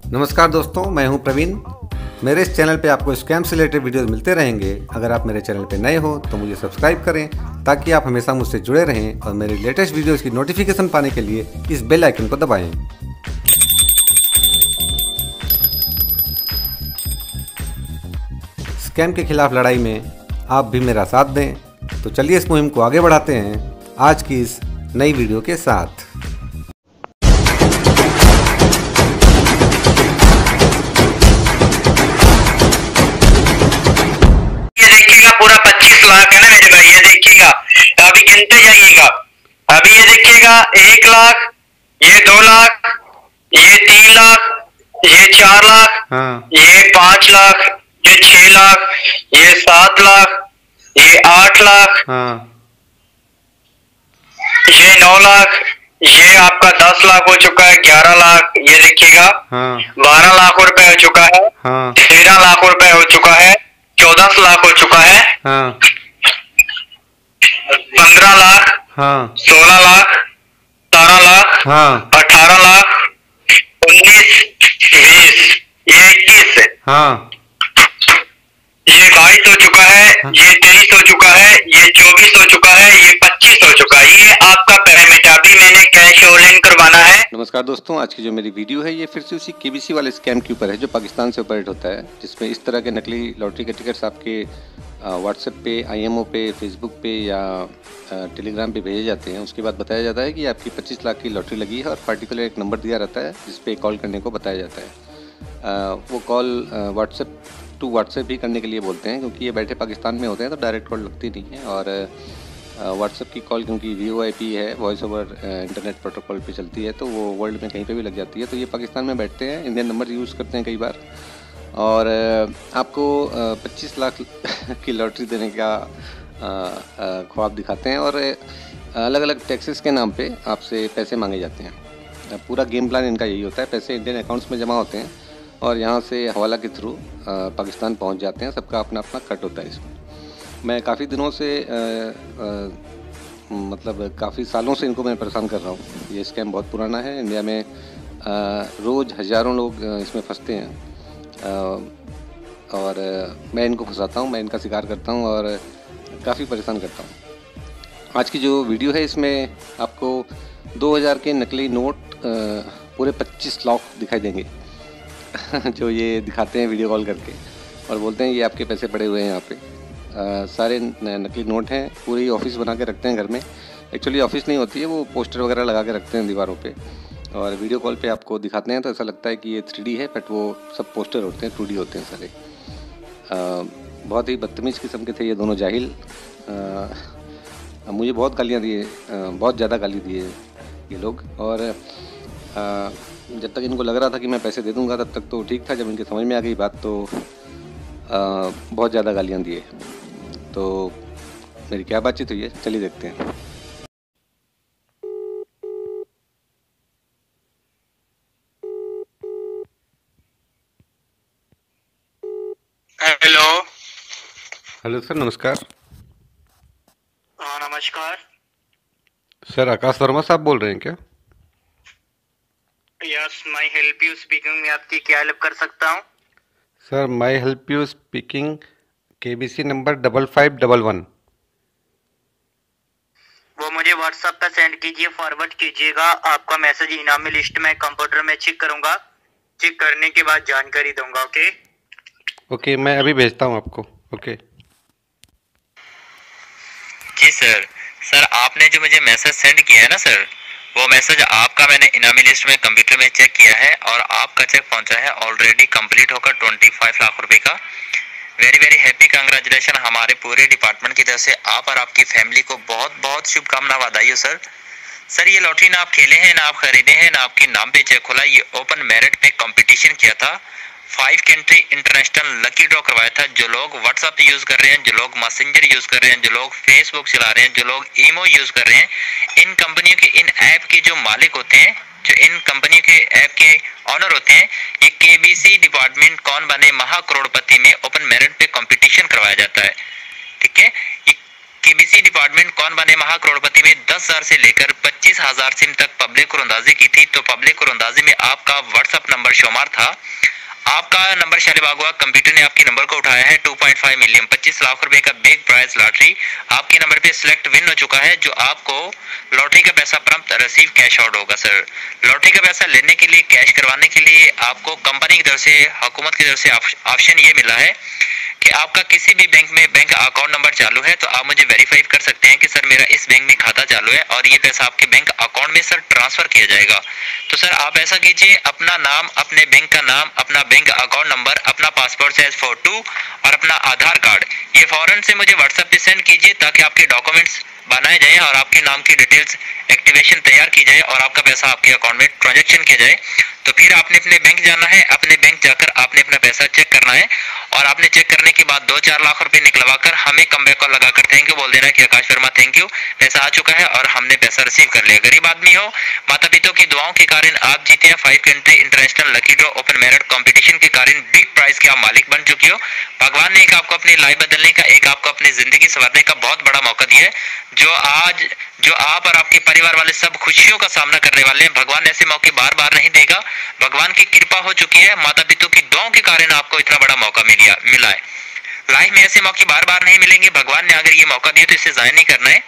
नमस्कार दोस्तों, मैं हूं प्रवीण। मेरे इस चैनल पे आपको स्कैम से रिलेटेड वीडियोस मिलते रहेंगे। अगर आप मेरे चैनल पे नए हो तो मुझे सब्सक्राइब करें ताकि आप हमेशा मुझसे जुड़े रहें और मेरे लेटेस्ट वीडियोस की नोटिफिकेशन पाने के लिए इस बेल आइकन को दबाएं। स्कैम के खिलाफ लड़ाई में आप भी मेरा साथ दें। तो चलिए इस मुहिम को आगे बढ़ाते हैं आज की इस नई वीडियो के साथ। पूरा 25 लाख है ना मेरे भाई, ये देखिएगा। अभी गिनते जाइएगा। अभी ये देखिएगा, 1 लाख, ये 2 लाख, ये 3 लाख, ये 4 लाख, ये 5 लाख, ये 6 लाख, ये 7 लाख, ये 8 लाख, ये 9 लाख, ये आपका 10 लाख हो चुका है, 11 लाख, ये देखिएगा 12 लाख रुपए हो चुका है, 13 लाख रुपए हो चुका है, 14 लाख हो चुका है, 15 लाख, 16 लाख, 17 लाख, 18 लाख, 19, 20, ये 21, ये 22 हो चुका है, ये 23 हो चुका है, ये 24 हो चुका है, ये 25 हो चुका है। ये आपका पैरामीटर। अभी मैंने कैश ऑनलाइन करवाना है। नमस्कार दोस्तों, आज की जो मेरी वीडियो है ये फिर से उसी केबीसी वाले स्कैम के ऊपर है जो पाकिस्तान से ऑपरेट होता है, जिसमें इस तरह के नकली लॉटरी के टिकट्स आपके व्हाट्सएप पे, IMO पे, फेसबुक पे या टेलीग्राम पे भेजे जाते हैं। उसके बाद बताया जाता है कि आपकी 25 लाख की लॉटरी लगी है और पर्टिकुलर एक नंबर दिया रहता है जिस पे कॉल करने को बताया जाता है। वो कॉल व्हाट्सएप टू व्हाट्सएप ही करने के लिए बोलते हैं, क्योंकि ये बैठे पाकिस्तान में होते हैं तो डायरेक्ट कॉल लगती नहीं है। और व्हाट्सएप की कॉल क्योंकि VoIP है, वॉइस ओवर इंटरनेट प्रोटोकॉल पे चलती है, तो वो वर्ल्ड में कहीं पे भी लग जाती है। तो ये पाकिस्तान में बैठते हैं, इंडियन नंबर यूज़ करते हैं कई बार, और आपको 25 लाख की लॉटरी देने का ख्वाब दिखाते हैं और अलग अलग टैक्सेस के नाम पे आपसे पैसे मांगे जाते हैं। पूरा गेम प्लान इनका यही होता है। पैसे इंडियन अकाउंट्स में जमा होते हैं और यहाँ से हवाला के थ्रू पाकिस्तान पहुँच जाते हैं। सबका अपना अपना कट होता है इसमें। मैं काफ़ी दिनों से मतलब काफ़ी सालों से इनको मैं परेशान कर रहा हूँ। ये स्कैम बहुत पुराना है। इंडिया में रोज़ हज़ारों लोग इसमें फंसते हैं और मैं इनको फंसाता हूँ, मैं इनका शिकार करता हूँ और काफ़ी परेशान करता हूँ। आज की जो वीडियो है इसमें आपको 2000 के नकली नोट पूरे 25 लाख दिखाई देंगे जो ये दिखाते हैं वीडियो कॉल करके और बोलते हैं ये आपके पैसे पड़े हुए हैं यहाँ पे। सारे नकली नोट हैं। पूरी ऑफिस बना के रखते हैं घर में। एक्चुअली ऑफिस नहीं होती है, वो पोस्टर वगैरह लगा के रखते हैं दीवारों पे और वीडियो कॉल पे आपको दिखाते हैं तो ऐसा लगता है कि ये 3D है, बट वो सब पोस्टर होते हैं, 2D होते हैं सारे। बहुत ही बदतमीज़ किस्म के थे ये दोनों जाहिल। मुझे बहुत गालियाँ दिए, बहुत ज़्यादा गाली दिए ये लोग। और जब तक इनको लग रहा था कि मैं पैसे दे दूँगा तब तक तो ठीक था। जब इनके समझ में आ गई बात तो बहुत ज़्यादा गालियाँ दिए। तो मेरी क्या बातचीत हुई है, चलिए देखते हैं। हेलो। हेलो सर, नमस्कार। हाँ नमस्कार सर, आकाश वर्मा साहब बोल रहे हैं क्या? Yes, my help you speaking. में आपकी क्या हेल्प कर सकता हूँ? Sir, my help you speaking, KBC number 5511। वो मुझे व्हाट्सएप पे सेंड कीजिए, फॉरवर्ड कीजिएगा। आपका मैसेज इनामी लिस्ट में कंप्यूटर में चेक करूंगा। चेक करने के बाद जानकारी दूंगा। ओके, मैं अभी भेजता हूँ आपको। ओके जी सर, आपने जो मुझे मैसेज सेंड किया है ना सर, वो मैसेज आपका मैंने इनामी लिस्ट में कंप्यूटर में चेक किया है और आपका चेक पहुंचा है ऑलरेडी कंप्लीट होकर 25 लाख रुपए का। Very very happy, congratulation. हमारे पूरे डिपार्टमेंट की तरफ से आप और आपकी फैमिली को बहुत बहुत शुभकामना, बधाई हो सर। सर, ये लॉटरी ना आप खेले हैं, ना आप खरीदे हैं, ना आपके नाम पे चेक खोला। ये ओपन मेरिट पे कंपटीशन किया था। 5 कंट्री इंटरनेशनल लकी ड्रॉ करवाया था। जो लोग व्हाट्सएप यूज कर रहे हैं, जो लोग मैसेंजर यूज कर रहे हैं, जो लोग फेसबुक चला रहे हैं, जो लोग ईमो यूज कर रहे हैं, इन कंपनियों के, इन ऐप के जो मालिक होते हैं, जो इन कंपनियों के ऐप के ऑनर होते हैं, ये KBC डिपार्टमेंट कौन बने महा करोड़पति में ओपन मेरिट पे कंपटीशन करवाया जाता है। ठीक है, ये केबीसी डिपार्टमेंट कौन बने महाकरोड़पति में 10,000 से लेकर 25,000 सिम तक पब्लिक कुरंदाजी की थी। तो पब्लिक कुरंदाजी में आपका व्हाट्सएप नंबर शुमार था, आपका नंबर शालीबाग हुआ, कंप्यूटर ने आपके नंबर को उठाया है। 2.5 मिलियन 25 लाख रुपए का बिग प्राइज लॉटरी आपके नंबर पे सिलेक्ट विन हो चुका है, जो आपको लॉटरी का पैसा प्रॉम्प्ट रिसीव कैश आउट होगा। सर लॉटरी का पैसा लेने के लिए, कैश करवाने के लिए आपको कंपनी की तरफ से, हुकूमत की तरफ से ऑप्शन ये मिला है कि आपका किसी भी बैंक में बैंक अकाउंट नंबर चालू है तो आप मुझे वेरीफाई कर सकते हैं कि सर मेरा इस बैंक में खाता चालू है और ये पैसा आपके बैंक अकाउंट में सर ट्रांसफर किया जाएगा। तो सर आप ऐसा कीजिए, अपना नाम, अपने बैंक का नाम, अपना बैंक अकाउंट नंबर, अपना पासपोर्ट साइज फोटो और अपना आधार कार्ड ये फौरन से मुझे व्हाट्सएप पे सेंड कीजिए ताकि आपके डॉक्यूमेंट्स बनाए जाए और आपके नाम की डिटेल्स एक्टिवेशन तैयार की जाए और आपका पैसा आपके अकाउंट में ट्रांजैक्शन किया जाए। तो फिर आपने अपने बैंक जाना है, अपने बैंक जाकर आपने अपना पैसा चेक करना है और आपने चेक करने के बाद 2-4 लाख रुपए निकलवा कर हमें कम बैक कॉल लगाकर थैंक यू बोल देना है कि आकाश वर्मा थैंक यू, पैसा आ चुका है और हमने पैसा रिसीव कर लिया। गरीब आदमी हो, माता पिता की दुआओं के कारण आप जीते हैं 5 country international lucky draw open merit competition के कारण बिग प्राइज के आप मालिक बन चुके हो। भगवान ने एक आपको अपनी लाइफ बदलने का, एक आपको अपनी जिंदगी संवारने का बहुत बड़ा मौका दिया है, जो आप और आपके परिवार वाले सब खुशियों का सामना करने वाले हैं। भगवान ऐसे मौके बार बार नहीं देगा, भगवान की कृपा हो चुकी है, माता पिता की दुआओं के कारण आपको इतना बड़ा मौका मिला है। लाइफ में ऐसे मौके बार बार नहीं मिलेंगे, भगवान ने अगर ये मौका दिया तो इसे जाया नहीं करना है,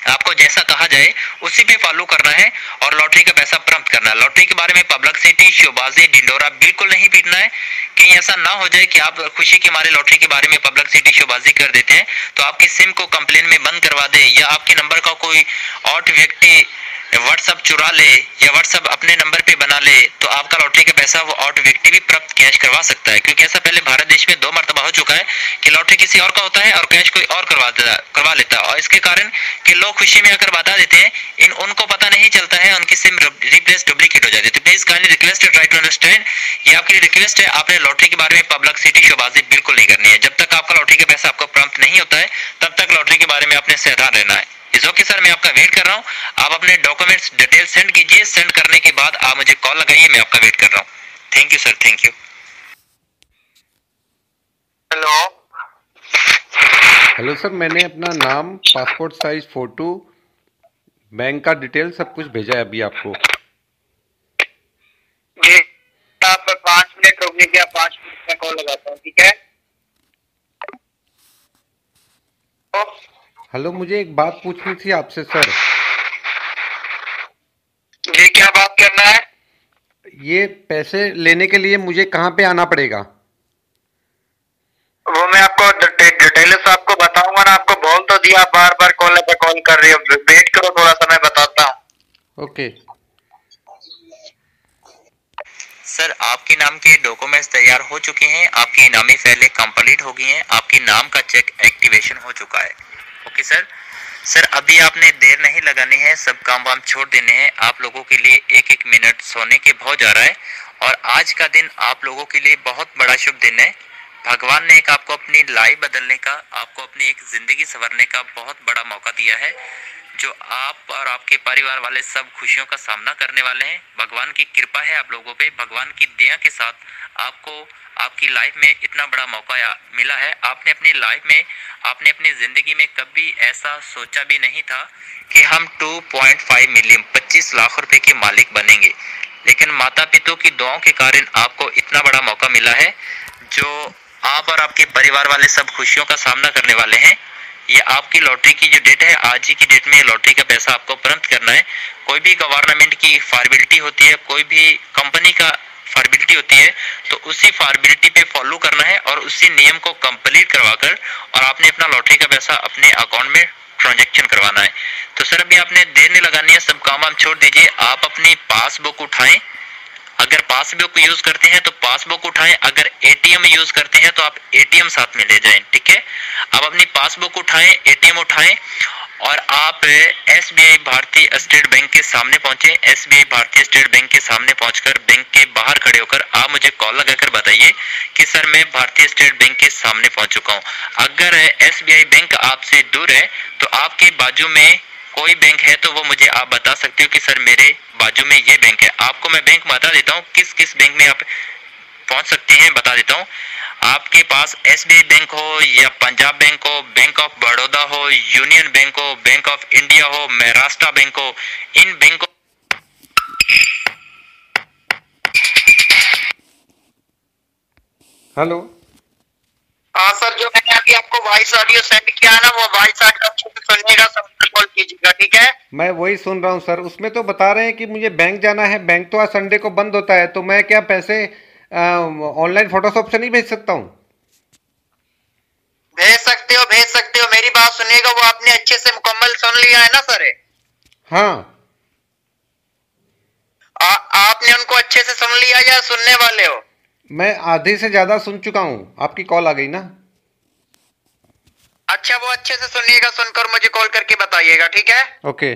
आपको जैसा कहा जाए उसी पे फॉलो करना है और लॉटरी का पैसा प्राप्त करना है। लॉटरी के बारे में पब्लिसिटी, शोबाजी, डिंडोरा बिल्कुल नहीं पीटना है, कहीं ऐसा ना हो जाए कि आप खुशी के मारे लॉटरी के बारे में पब्लिसिटी, शोबाजी कर देते हैं तो आपकी सिम को कंप्लेन में बंद करवा दे या आपके नंबर का कोई और व्यक्ति व्हाट्सएप चुरा ले या व्हाट्सएप अपने नंबर पे बना ले तो आपका लॉटरी का पैसा वो और व्यक्ति भी प्राप्त कैश करवा सकता है। क्योंकि ऐसा पहले भारत देश में 2 मरतबा हो चुका है कि लॉटरी किसी और का होता है और कैश कोई और करवा लेता है और इसके कारण कि लोग खुशी में आकर बता देते हैं, उनको पता नहीं चलता है, उनकी सिम रिप्लेस डुप्लीकेट हो जाती है। तो प्लीज काइंडली रिक्वेस्ट है, ट्राई टू अंडरस्टैंड, ये आपकी रिक्वेस्ट है, आपने लॉटरी के बारे में पब्लिसिटी, शोबाजी बिल्कुल नहीं करनी है। जब तक आपका लॉटरी का पैसा आपको प्राप्त नहीं होता है तब तक लॉटरी के बारे में आपने सावधान रहना है। ओके सर, मैं आपका वेट कर रहा हूँ, आप अपने डॉक्यूमेंट्स डिटेल सेंड कीजिए, सेंड करने के बाद आप मुझे कॉल लगाइए, मैं आपका वेट कर रहा हूँ। Thank you sir, thank you. Hello sir, मैंने अपना नाम, पासपोर्ट साइज फोटो, बैंक का डिटेल सब कुछ भेजा है अभी आपको। जी आप 5 मिनट रुक लीजिए, 5 मिनट में कॉल लगाता हूँ, ठीक है? हेलो, मुझे एक बात पूछनी थी आपसे सर। जी क्या बात करना है? ये पैसे लेने के लिए मुझे कहाँ पे आना पड़ेगा? वो मैं आपको डिटेल्स आपको बताऊंगा ना, आपको बोल तो दिया, बार बार कॉल पे कॉल कर रही हो, वेट करो थोड़ा सा, मैं बताता हूँ। ओके सर आपके नाम के डॉक्यूमेंट्स तैयार हो चुके हैं, आपकी इनामी फाइलें कंप्लीट हो गई हैं, आपके नाम का चेक एक्टिवेशन हो चुका है। ओके सर अभी आपने देर नहीं लगानी है, सब काम वाम छोड़ देने हैं। आप लोगों के लिए 1-1 मिनट सोने के बहुत जा रहा है और आज का दिन आप लोगों के लिए बहुत बड़ा शुभ दिन है। भगवान ने एक आपको अपनी लाइफ बदलने का, आपको अपनी एक जिंदगी संवरने का बहुत बड़ा मौका दिया है, जो आप और आपके परिवार वाले सब खुशियों का सामना करने वाले हैं। भगवान की कृपा है आप लोगों पे, भगवान की दया के साथ आपको आपकी लाइफ में इतना बड़ा मौका मिला है। आपने अपनी लाइफ में, आपने अपनी जिंदगी में कभी ऐसा सोचा भी नहीं था कि हम 2.5 मिलियन 25 लाख रुपए के मालिक बनेंगे, लेकिन माता पिता की दुआओं के कारण आपको इतना बड़ा मौका मिला है, जो आप और आपके परिवार वाले सब खुशियों का सामना करने वाले हैं। ये आपकी लॉटरी की जो डेट है, आज ही की डेट में लॉटरी का पैसा आपको प्राप्त करना है। कोई भी गवर्नमेंट की फॉर्मेलिटी होती है, कोई भी कंपनी का फॉर्मेलिटी होती है, तो उसी फॉर्मेलिटी पे फॉलो करना है और उसी नियम को कंप्लीट करवाकर और आपने अपना लॉटरी का पैसा अपने अकाउंट में ट्रांजैक्शन करवाना है। तो सर अभी आपने देर नहीं लगानी है, सब काम आप छोड़ दीजिए, आप अपनी पासबुक उठाएं। अगर पासबुक यूज करते हैं तो पासबुक उठाएं, अगर एटीएम यूज करते हैं तो आप एटीएम साथ में ले जाएं, ठीक है? आप अपनी पासबुक उठाएं, एटीएम उठाएं और आप एसबीआई भारतीय स्टेट बैंक के सामने पहुंचे। एसबीआई भारतीय स्टेट बैंक के सामने पहुंचकर बैंक के बाहर खड़े होकर आप मुझे कॉल लगाकर बताइए कि सर मैं भारतीय स्टेट बैंक के सामने पहुंच चुका हूं। अगर एसबीआई बैंक आपसे दूर है तो आपके बाजू में कोई बैंक है तो वो मुझे आप बता सकते हो कि सर मेरे बाजू में ये बैंक है। आपको मैं बैंक बता देता हूँ किस किस बैंक में आप पहुंच सकती हैं, बता देता हूँ। आपके पास एसबीआई बैंक हो या पंजाब बैंक हो, बैंक ऑफ बड़ौदा हो, यूनियन बैंक हो, बैंक ऑफ इंडिया हो, महाराष्ट्र बैंक हो, इन बैंकों हेलो। हाँ सर, जो मैंने अभी आपको वॉइस ऑडियो सेंड किया है ना, वो वॉइस ऑडियो अच्छे से सुनिएगा, सब कॉल कीजिएगा, ठीक है? मैं वही सुन रहा हूँ सर, उसमें तो बता रहे हैं कि मुझे बैंक जाना है, बैंक तो आज संडे को बंद होता है, तो मैं क्या पैसे ऑनलाइन फोटोशॉप से नहीं भेज सकता हूँ? भेज सकते हो, भेज सकते हो, मेरी बात सुनिएगा। वो आपने अच्छे से मुकम्मल सुन लिया है ना सर? हाँ। आपने उनको अच्छे से सुन लिया या सुनने वाले हो? मैं आधे से ज्यादा सुन चुका हूँ, आपकी कॉल आ गई ना। अच्छा, वो अच्छे से सुनिएगा, सुनकर मुझे कॉल करके बताइएगा, ठीक है? ओके।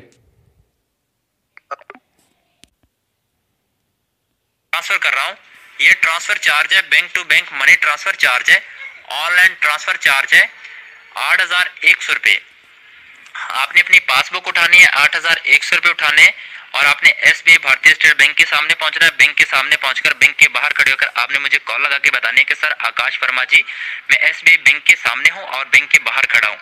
ट्रांसफर कर रहा हूँ, ये ट्रांसफर चार्ज है, bank to bank money transfer charge है, ऑनलाइन ट्रांसफर चार्ज है 8,100 रुपये। आपने अपनी पासबुक उठानी है, 8,100 रुपये उठाने हैं, और आपने एसबीआई भारतीय स्टेट बैंक के सामने पहुंचना है। बैंक के सामने पहुंचकर बैंक के बाहर खड़े होकर आपने मुझे कॉल लगा के बतानी है कि सर आकाश वर्मा जी, मैं एसबीआई बैंक के सामने हूं और बैंक के बाहर खड़ा हूं।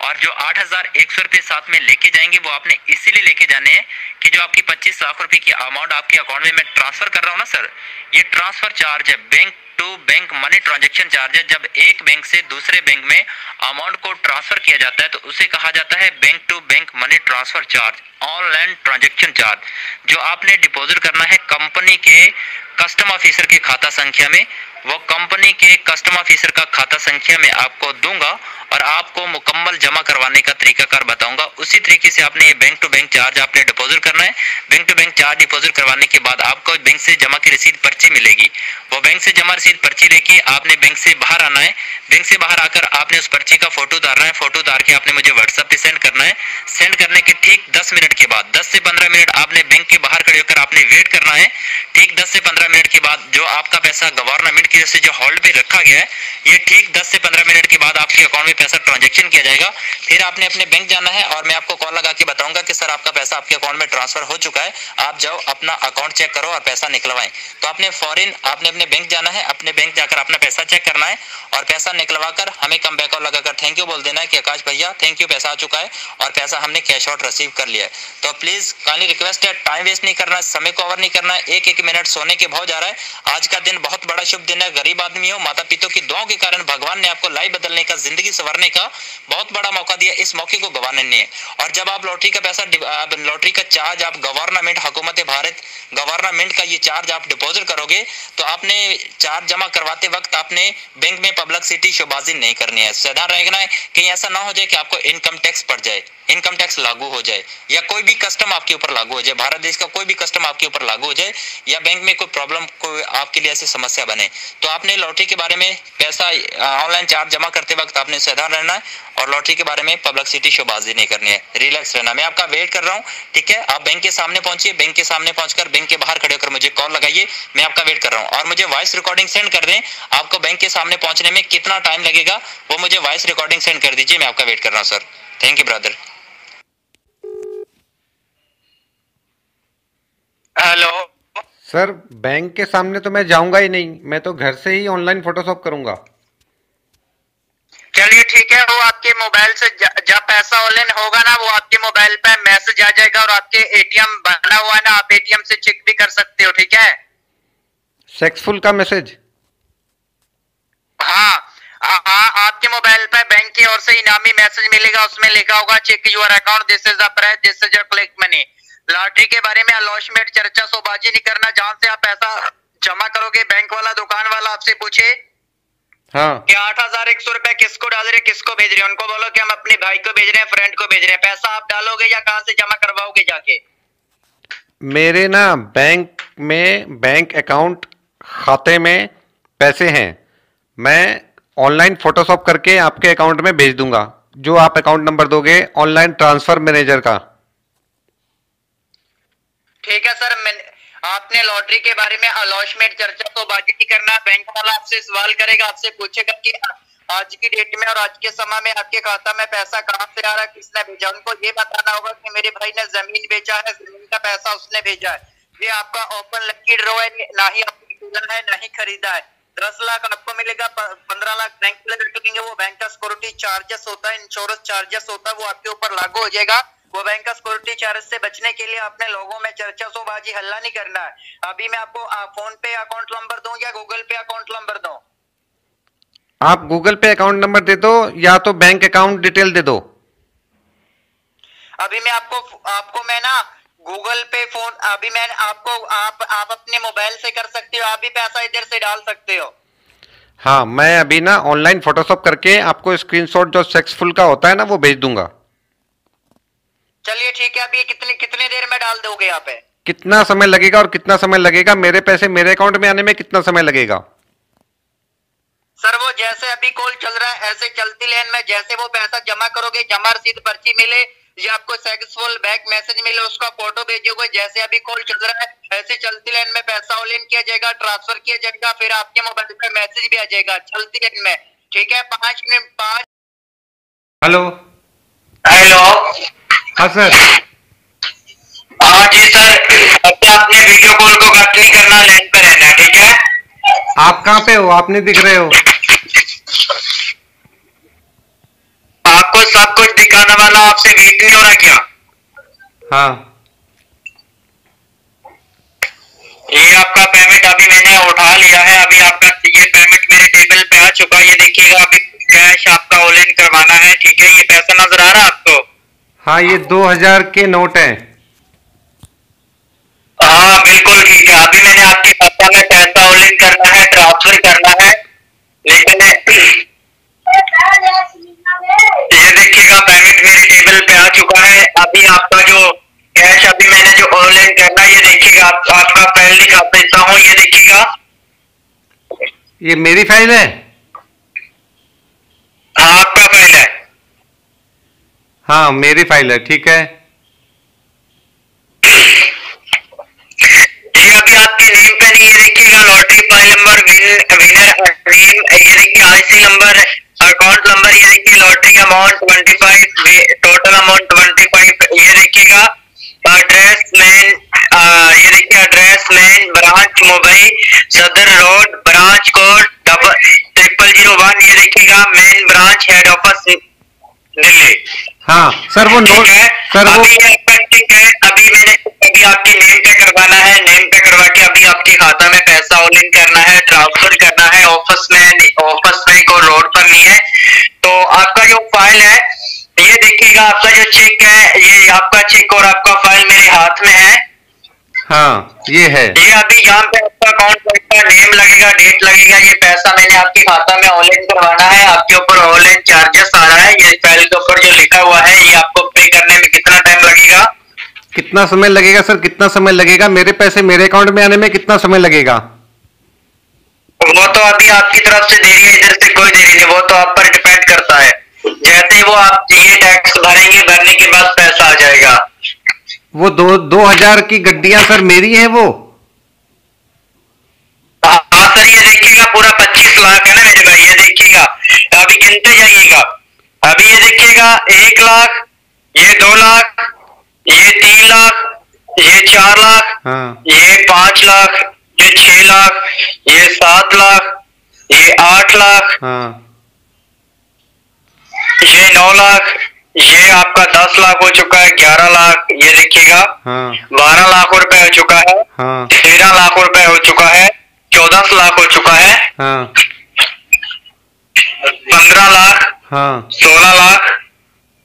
और जो 8,100 रुपये साथ में लेके जाएंगे वो आपने इसीलिए लेके जाने हैं कि जो आपकी 25 लाख रुपए की अमाउंट आपके अकाउंट में मैं ट्रांसफर कर रहा हूँ ना सर, ये ट्रांसफर चार्ज है, bank to bank money transaction charge है। जब एक बैंक से दूसरे बैंक में अमाउंट को ट्रांसफर किया जाता है तो उसे कहा जाता है bank to bank money transfer charge, online transaction charge. जो आपने डिपॉजिट करना है कंपनी के कस्टम ऑफिसर के खाता संख्या में, वो कंपनी के कस्टम ऑफिसर का खाता संख्या में आपको दूंगा और आपको मुकम्मल जमा करवाने का तरीकाकार बताऊंगा। उसी तरीके से आपने ये बैंक टू बैंक चार्ज आपने डिपॉजिट करना है। Bank to bank charge deposit करवाने के बाद आपको बैंक से जमा की रसीद पर्ची मिलेगी। वो बैंक से जमा रसीद पर्ची लेके आपने बैंक से बाहर आना है। बैंक से बाहर आकर आपने उस पर्ची का फोटो उतारना है। फोटो उतार के आपने मुझे व्हाट्सएप पे सेंड करना है। सेंड करने के ठीक 10 मिनट के बाद, 10 से 15 मिनट आपने बैंक के बाहर खड़े होकर आपने वेट करना है। ठीक 10 से 15 मिनट के बाद जो आपका पैसा गवर्नमेंट की तरफ से जो होल्ड पे रखा गया है, ये ठीक 10 से 15 मिनट के बाद आपके अकाउंट में पैसा ट्रांजैक्शन किया जाएगा। फिर आपने अपने बैंक जाना है और मैं आपको कॉल लगा के बताऊंगा कि सर आपका पैसा आपके अकाउंट में ट्रांसफर हो चुका है, आप जाओ अपना अकाउंट चेक करो और पैसा निकलवाएं। तो आपने फॉरन आपने अपने बैंक जाना है, अपने बैंक जाकर अपना पैसा चेक करना है और पैसा निकलवा कर हमें कम बैक कॉल लगाकर थैंक यू बोल देना है कि आकाश भैया थैंक यू, पैसा आ चुका है और पैसा हमने कैश आउट रिसीव कर लिया है। तो प्लीज काइंडली रिक्वेस्ट है, टाइम वेस्ट नहीं करना है, समय को ओवर नहीं करना है। एक मिनट सोने के भाव जा रहा है। आज का दिन बहुत बड़ा शुभ दिन है। गरीब आदमी हो, माता पिता की दुआओं के कारण भगवान ने आपको लाइफ बदलने का, जिंदगी संवरने का बहुत बड़ा मौका दिया। इस मौके को गवाना नहीं है। और जब आप लॉटरी का पैसा, लॉटरी का चार्ज आप गवर्नमेंट, हुकूमत भारत गवर्नमेंट का ये चार्ज आप डिपॉजिट करोगे तो आपने चार्ज जमा करवाते वक्त आपने बैंक में पब्लिसिटी शोबाजी नहीं करनी है। सावधान रहना है कहीं ऐसा ना हो जाए कि आपको इनकम टैक्स पड़ जाए, इनकम टैक्स लागू हो जाए या कोई भी कस्टम आपके ऊपर लागू हो जाए, भारत देश का कोई भी कस्टम आपके ऊपर लागू हो जाए या बैंक में कोई प्रॉब्लम, कोई आपके लिए ऐसी समस्या बने। तो आपने लॉटरी के बारे में पैसा ऑनलाइन चार्ज जमा करते वक्त आपने सावधान रहना है और लॉटरी के बारे में पब्लिसिटी शोबाजी नहीं करनी है। रिलैक्स रहना। मैं आपका वेट कर रहा हूँ, ठीक है? आप बैंक के सामने पहुंचिए, बैंक के सामने पहुंचकर बैंक के बाहर खड़े होकर मुझे कॉल लगाइए। मैं आपका वेट कर रहा हूँ और मुझे वॉइस रिकॉर्डिंग सेंड कर दें। आपको बैंक के सामने पहुंचने में कितना टाइम लगेगा वो मुझे वॉइस रिकॉर्डिंग सेंड कर दीजिए। मैं आपका वेट कर रहा हूँ sir. Thank you brother. Hello sir, bank के सामने तो मैं जाऊंगा ही नहीं, मैं तो घर से ही ऑनलाइन फोटोशॉप करूंगा। चलिए ठीक है, वो आपके मोबाइल से जब पैसा ऑनलाइन होगा ना, वो आपके मोबाइल पे मैसेज आ जाएगा और आपके एटीएम बना हुआ है ना, आप एटीएम से चेक भी कर सकते हो, ठीक है? सक्सेसफुल का मैसेज? हाँ, आपके मोबाइल पे बैंक की ओर से इनामी मैसेज मिलेगा, उसमें लिखा होगा check your account, this is the price, this is your click money. Lottery के बारे में अलॉटमेंट चर्चा शोबाजी नहीं करना। जहां से आप पैसा जमा करोगे बैंक वाला, दुकान वाला आपसे पूछे हाँ, कि 8,100 रुपए किसको डाल रहे, किसको भेज रहे, उनको बोलो कि हम अपने भाई को भेज रहे हैं, फ्रेंड को भेज रहे हैं। पैसा आप डालोगे या कहां से जमा करवाओगे जाके? मेरे ना बैंक में, बैंक अकाउंट खाते में पैसे हैं, मैं ऑनलाइन फोटोशॉप करके आपके अकाउंट में भेज दूंगा, जो आप अकाउंट नंबर दोगे ऑनलाइन ट्रांसफर मैनेजर का। ठीक है सर, आपने लॉटरी के बारे में अलॉटमेंट चर्चा तो बाजी नहीं करना। बैंक वाला आपसे सवाल करेगा, आपसे पूछेगा कि आज की डेट में और आज के समय में आपके खाता में पैसा कहां से आ रहा है, किसने भेजा। उनको ये बताना होगा कि मेरे भाई ने जमीन बेचा है, जमीन का पैसा उसने भेजा है। ये आपका ओपन लकी ड्रॉ है, ना ही आपको है नहीं खरीदा है। 10 लाख आपको मिलेगा, 15 लाख बैंक वाले रखेंगे, वो बैंक का सिक्योरिटी चार्जेस होता है, इंश्योरेंस चार्जेस होता है, वो आपके ऊपर लागू हो जाएगा। वो बैंक का सिक्योरिटी चार्ज से बचने के लिए आपने लोगों में चर्चा सोबाजी हल्ला नहीं करना है। अभी मैं आपको फोन पे अकाउंट नंबर दूं या गूगल पे अकाउंट नंबर दूं? आप गूगल पे अकाउंट नंबर दे दो या तो बैंक अकाउंट डिटेल दे दो। अभी मैं आपको मैं ना गूगल पे फोन, अभी मैं आपको आप अपने मोबाइल से कर सकते हो, आप भी पैसा इधर से डाल सकते हो। हाँ, मैं अभी ना ऑनलाइन फोटोशॉप करके आपको स्क्रीनशॉट जो सक्सेसफुल का होता है ना वो भेज दूंगा। चलिए ठीक है, अभी कितने देर में डाल दोगे यहाँ पे? कितना समय लगेगा और कितना समय लगेगा मेरे पैसे मेरे अकाउंट में आने में कितना समय लगेगा? सर वो जैसे अभी कॉल चल रहा है ऐसे चलती लाइन में जैसे वो पैसा जमा करोगे, जमा रसीद पर्ची मिले या आपको सक्सेसफुल बैक मैसेज मिले, उसका फोटो भेजोगे। जैसे अभी कॉल चल रहा है ऐसे चलती लाइन में पैसा ऑल इन किया जाएगा, ट्रांसफर किया जाएगा, फिर आपके मोबाइल पे मैसेज भी आ जाएगा चलती लाइन में। ठीक है, 5 मिनट। हेलो हेलो, हाँ सर। हाँ जी सर, अब आपने वीडियो कॉल को कट नहीं करना, लाइन पे रहना है। ठीक है, आप कहाँ पे हो? आप नहीं दिख रहे हो। आपको सब कुछ दिखाने वाला, आपसे वेट नहीं हो रहा क्या? हाँ, ये आपका पेमेंट अभी मैंने उठा लिया है। अभी आपका ये पेमेंट मेरे टेबल पे आ चुका है, ये देखिएगा। अभी कैश आपका ऑल इन करवाना है। ठीक है, ये पैसा नजर आ रहा है आपको? हाँ, ये 2000 के नोट हैं। हाँ बिल्कुल ठीक है। अभी मैंने आपके खाता में पैसा ऑल इन करना है, ट्रांसफर करना है, लेकिन ये देखिएगा पेमेंट मेरे टेबल पे आ चुका है। अभी आपका जो कैश अभी मैंने जो ऑल इन करना है, ये देखिएगा आपका फाइल दिखा देता हूँ, ये देखिएगा। ये मेरी फाइल है? हाँ आपका फाइल है। हाँ, मेरी फाइल है। ठीक है, ये अभी आपके नेम पे नहीं, ये देखिएगा lottery file number, winner name, ये देखिए आईसी नंबर, अकाउंट नंबर, ये देखिए लॉटरी अमाउंट 25, टोटल अमाउंट 25, ये देखिएगा एड्रेस मैन, ये देखिए एड्रेस मैन, ब्रांच मुंबई, सदर रोड, ब्रांच कोड 0001, ये देखिएगा main branch, head office Delhi. हाँ सर, वो नोट है सर वो अभी ठीक है। अभी आपके नेम पे करवाना है, नेम पे करवा के अभी आपके खाता में पैसा ऑल इन करना है, ट्रांसफर करना है। ऑफिस में को रोड पर नहीं है। तो आपका जो फाइल है, ये देखिएगा आपका जो चेक है, ये आपका चेक और आपका फाइल मेरे हाथ में है। हाँ, ये है। ये अभी यहाँ पे आपका अकाउंट का नेम लगेगा, डेट लगेगा, ये पैसा मैंने आपके खाता में ऑल इन करवाना है। आपके ऊपर ऑल इन चार्जेस आ रहा है, ये फाइल के ऊपर जो लिखा हुआ है, ये आपको पे करने में कितना टाइम लगेगा? कितना समय लगेगा सर? कितना समय लगेगा? मेरे पैसे मेरे अकाउंट में आने में कितना समय लगेगा? वो तो अभी आपकी तरफ से देरी है, इधर से कोई देरी नहीं, वो तो आप पर डिपेंड करता है। जैसे ही वो आप ये टैक्स भरेंगे, भरने के बाद पैसा आ जाएगा। वो 2000 की गड्डियां सर मेरी हैं वो? हाँ सर, ये देखिएगा पूरा 25 लाख है ना मेरे भाई, ये देखिएगा। अभी गिनते जाइएगा। अभी ये देखिएगा 1 लाख, ये 2 लाख, ये 3 लाख, ये 4 लाख, हाँ, ये 5 लाख, ये 6 लाख, ये 7 लाख, ये 8 लाख, हाँ, ये 9 लाख, ये आपका 10 लाख हो चुका है, 11 लाख, ये देखिएगा हाँ, 12 लाख रुपए हो चुका है, हाँ, 13 लाख रुपए हो चुका है, 14 लाख हो चुका है, हाँ, 15 लाख, हाँ, 16 लाख,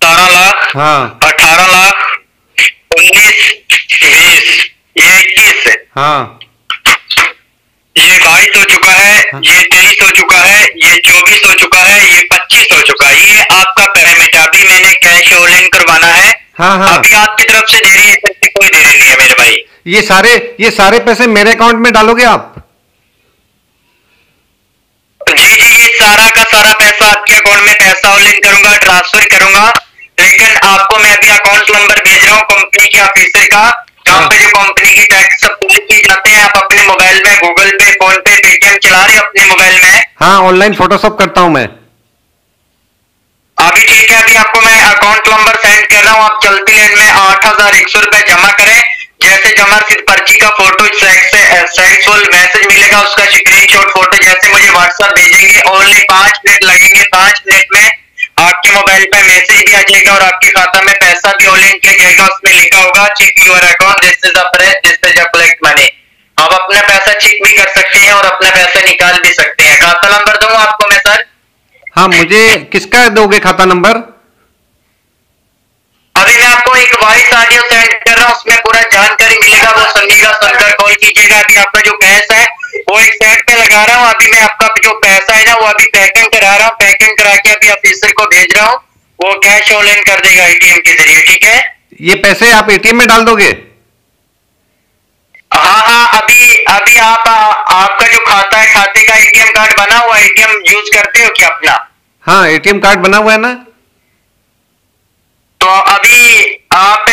17 लाख, हाँ, 18 लाख, 19, 20, ये 21, हाँ, ये 22 हो चुका है, ये 23 हो चुका है, ये 24 हो चुका है, ये 25 हो चुका है। ये आपका पेमेंट अभी मैंने कैश ऑल इन करवाना है। हाँ, हाँ। अभी आपकी तरफ से देरी है, इधर से कोई देरी नहीं है मेरे भाई। ये सारे पैसे मेरे अकाउंट में डालोगे आप? जी जी, ये सारा का सारा पैसा आपके अकाउंट में पैसा ऑल इन करूंगा, ट्रांसफर करूंगा। लेकिन आपको मैं अभी अकाउंट नंबर भेज रहा हूँ कंपनी के ऑफिसर का, जहाँ पे जो कंपनी की टैक्स अप्लाई की जाते हैं। आप अपने मोबाइल में गूगल पे, फोन पे, पेटीएम चला रहे हो अपने मोबाइल में? हाँ, ऑनलाइन फोटोशॉप करता हूँ मैं। अभी ठीक है, अभी आपको मैं अकाउंट नंबर सेंड कर रहा हूँ। आप चलती लाइन में 8100 रुपए जमा करें, जैसे जमा रसीद पर्ची का फोटो सक्सेसफुल मैसेज मिलेगा, उसका स्क्रीनशॉट फोटो जैसे मुझे व्हाट्सएप भेजेंगे, ओनली 5 मिनट लगेंगे। 5 मिनट में आपके मोबाइल पे मैसेज भी आ जाएगा और आपके खाता में पैसा भी ऑनलाइन किया जाएगा। उसमें लिखा होगा check your account, this is a fresh, this is a collect money. आप अपना पैसा चेक भी कर सकते हैं और अपना पैसा निकाल भी सकते हैं। खाता नंबर दूं आपको मैं सर? हाँ, मुझे किसका दोगे खाता नंबर? अभी मैं आपको एक वॉइस ऑडियो सेंड कर रहा हूँ, उसमें पूरा जानकारी मिलेगा, वो सुनिएगा, सुनकर कॉल कीजिएगा। अभी आपका जो कैश है वो एक साइड पे लगा रहा हूँ। अभी मैं आपका जो पैसा है ना वो अभी पैकिंग करा रहा हूँ, पैकिंग करा के अभी ऑफिसर को भेज रहा हूँ, वो कैश ऑनलाइन कर देगा एटीएम के जरिए, ठीक है? ये पैसे आप एटीएम में डाल दोगे? हाँ हाँ, अभी अभी आपका जो खाता है, खाते का एटीएम कार्ड बना हुआ, एटीएम यूज करते हो क्या अपना? हाँ, एटीएम कार्ड बना हुआ है ना। तो अभी आप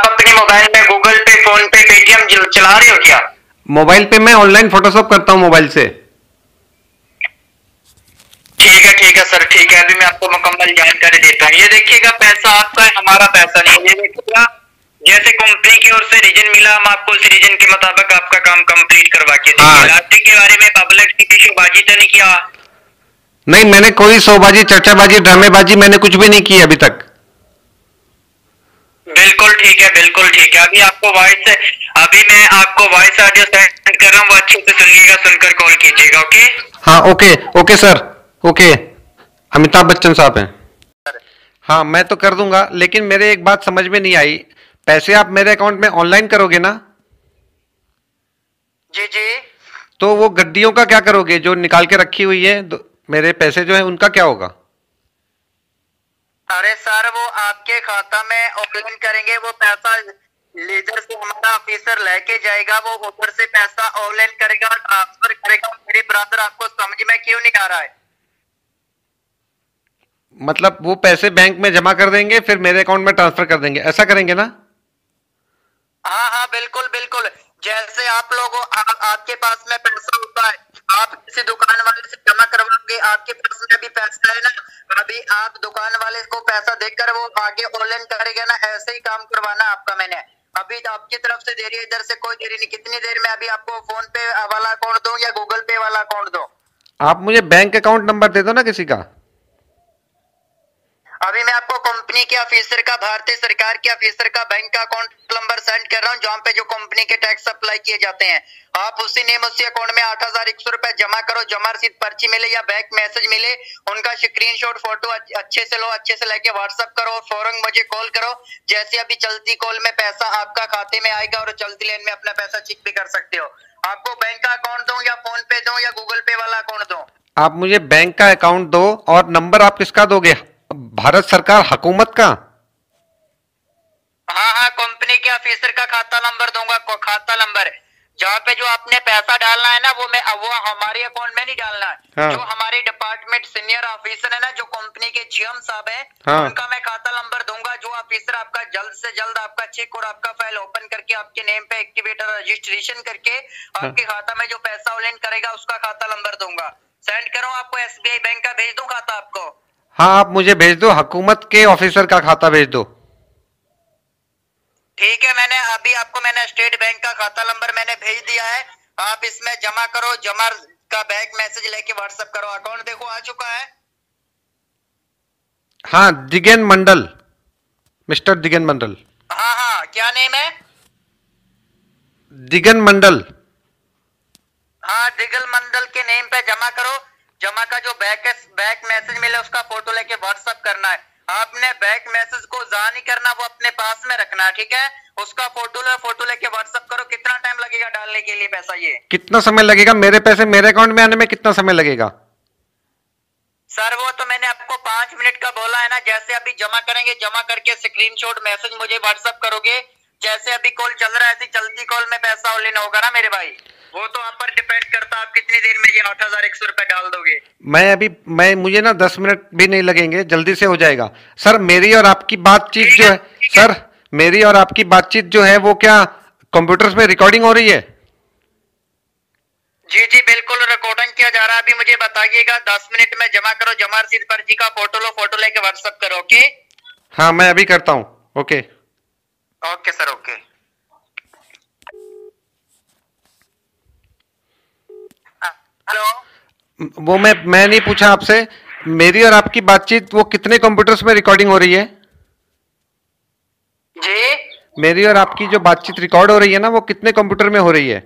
अपने मोबाइल में गूगल पे, फोन पे, पेटीएम चला रहे हो क्या? मोबाइल पे मैं ऑनलाइन फोटोशॉप करता हूँ मोबाइल से। ठीक है सर, ठीक है। अभी मैं आपको मुकम्मल जानकारी देता हूँ। ये देखिएगा, पैसा आपका है, हमारा पैसा नहीं। ये देखिएगा, जैसे कंपनी की ओर से रीजन मिला, हम आपको उस रीजन के मुताबिक आपका काम कंप्लीट करवा के देंगे। प्लास्टिक के बारे में पब्लिक की शोबाजी तो नहीं किया? नहीं, मैंने कोई शोबाजी, चर्चाबाजी, ड्रामेबाजी मैंने कुछ भी नहीं की अभी तक। बिल्कुल ठीक है, बिल्कुल ठीक है। अभी मैं आपको वॉइस ऑडियो सेंड कर रहा हूँ, वो अच्छे से सुनिएगा, सुनकर कॉल कीजिएगा। ओके? हाँ, okay okay sir, okay. Amitabh Bachchan साहब हैं। हाँ, मैं तो कर दूंगा, लेकिन मेरे एक बात समझ में नहीं आई। पैसे आप मेरे अकाउंट में ऑनलाइन करोगे ना? जी जी। तो वो गड्डियों का क्या करोगे जो निकाल के रखी हुई है? मेरे पैसे जो है उनका क्या होगा? अरे सर, वो आपके खाता में ऑनलाइन करेंगे, वो पैसा लेजर से हमारा ऑफिसर लेके जाएगा, वो ऊपर से पैसा ऑनलाइन करेगा और ट्रांसफर करेगा। मेरे ब्रदर, आपको समझ में क्यों नहीं आ रहा है? मतलब वो पैसे बैंक में जमा कर देंगे, फिर मेरे अकाउंट में ट्रांसफर कर देंगे, ऐसा करेंगे ना? हाँ हाँ, बिल्कुल बिल्कुल। जैसे आप लोगों आपके पास में पैसा होता है, आप किसी दुकान वाले से जमा करवाओगे, आपके पास में भी पैसा है ना, अभी आप दुकान वाले को पैसा देकर वो आगे ऑनलाइन करेगा ना, ऐसे ही काम करवाना आपका। मैंने अभी तो आपकी तरफ से देरी है, इधर से कोई देरी नहीं। कितनी देर में अभी आपको फोन पे वाला अकाउंट दूं या गूगल पे वाला अकाउंट दूं? आप मुझे बैंक अकाउंट नंबर दे दो ना किसी का। अभी मैं आपको कंपनी के ऑफिसर का, भारतीय सरकार के ऑफिसर का बैंक का अकाउंट नंबर सेंड कर रहा हूँ, जहाँ पे जो कंपनी के टैक्स अप्लाई किए जाते हैं। आप उसी नेम उसी अकाउंट में 8,100 रुपए जमा करो, जमा रसीद पर्ची मिले या बैंक मैसेज मिले, उनका स्क्रीनशॉट फोटो अच्छे से लो, अच्छे से लेके व्हाट्सएप करो, फौरन मुझे कॉल करो। जैसे अभी चलती कॉल में पैसा आपका खाते में आएगा और चलती लाइन में अपना पैसा चेक भी कर सकते हो। आपको बैंक का अकाउंट दूं या फोन पे दूं या गूगल पे वाला अकाउंट दूं? आप मुझे बैंक का अकाउंट दो, और नंबर आप किसका दोगे? भारत सरकार, हुकूमत का? हाँ हाँ, कंपनी के ऑफिसर का खाता नंबर दूंगा। खाता नंबर जहाँ पे जो आपने पैसा डालना है ना, वो हमारे अकाउंट में नहीं डालना है। हाँ। जो हमारे डिपार्टमेंट सीनियर ऑफिसर है ना, जो कंपनी के जीएम साहब है, हाँ। उनका मैं खाता नंबर दूंगा। जो ऑफिसर आपका जल्द से जल्द आपका चेक और आपका फाइल ओपन करके आपके नेम पे एक्टिवेटर रजिस्ट्रेशन करके आपके खाता में जो पैसा ऑनलाइन करेगा, उसका खाता नंबर दूंगा। सेंड करो आपको, एसबीआई बैंक का भेज दूं खाता आपको? हाँ, आप मुझे भेज दो, हुकूमत के ऑफिसर का खाता भेज दो। ठीक है, मैंने स्टेट बैंक का खाता नंबर मैंने भेज दिया है। आप इसमें जमा करो, जमा का बैंक मैसेज लेके व्हाट्सएप करो। अकाउंट देखो आ चुका है। हाँ, दिगेन मंडल, मिस्टर दिगेन मंडल। हाँ हाँ, क्या नेम है? दिगन मंडल। हाँ, दिगल मंडल के नेम पे जमा करो। जमा का जो बैक मैसेज मिले उसका फोटो लेके व्हाट्सएप करना है। आपने बैक मैसेज को जान नहीं करना, वो अपने पास में रखना है, ठीक है? उसका फोटो लेके व्हाट्सएप करो। कितना टाइम लगेगा डालने के लिए पैसा? ये कितना समय लगेगा? मेरे पैसे मेरे अकाउंट में आने में कितना समय लगेगा? सर, वो तो मैंने आपको 5 मिनट का बोला है ना। जैसे अभी जमा करेंगे, जमा करके स्क्रीनशॉट मैसेज मुझे व्हाट्सएप करोगे। जैसे अभी कॉल चल रहा है, ऐसी चलती कॉल में पैसा ऑनलाइन होगा ना मेरे भाई। वो तो आप पर डिपेंड करता है आप कितनी देर में ये 8,100 रुपए डाल दोगे। मुझे ना 10 मिनट भी नहीं लगेंगे, जल्दी से हो जाएगा। सर, मेरी और आपकी बातचीत जो है, सर मेरी और आपकी बातचीत जो है वो क्या कंप्यूटर्स में रिकॉर्डिंग हो रही है? जी जी, बिल्कुल रिकॉर्डिंग किया जा रहा है। अभी मुझे बताइएगा, 10 मिनट में जमा करो, जमा रसीद पर्ची का फोटो लो, फोटो लेके व्हाट्सएप करो। ओके? हाँ, मैं अभी करता हूँ। Okay okay sir, okay. Hello. वो मैं नहीं पूछा आपसे, मेरी और आपकी बातचीत वो कितने कंप्यूटर्स में रिकॉर्डिंग हो रही है? जी मेरी और आपकी जो बातचीत रिकॉर्ड हो रही है ना, वो कितने कंप्यूटर में हो रही है?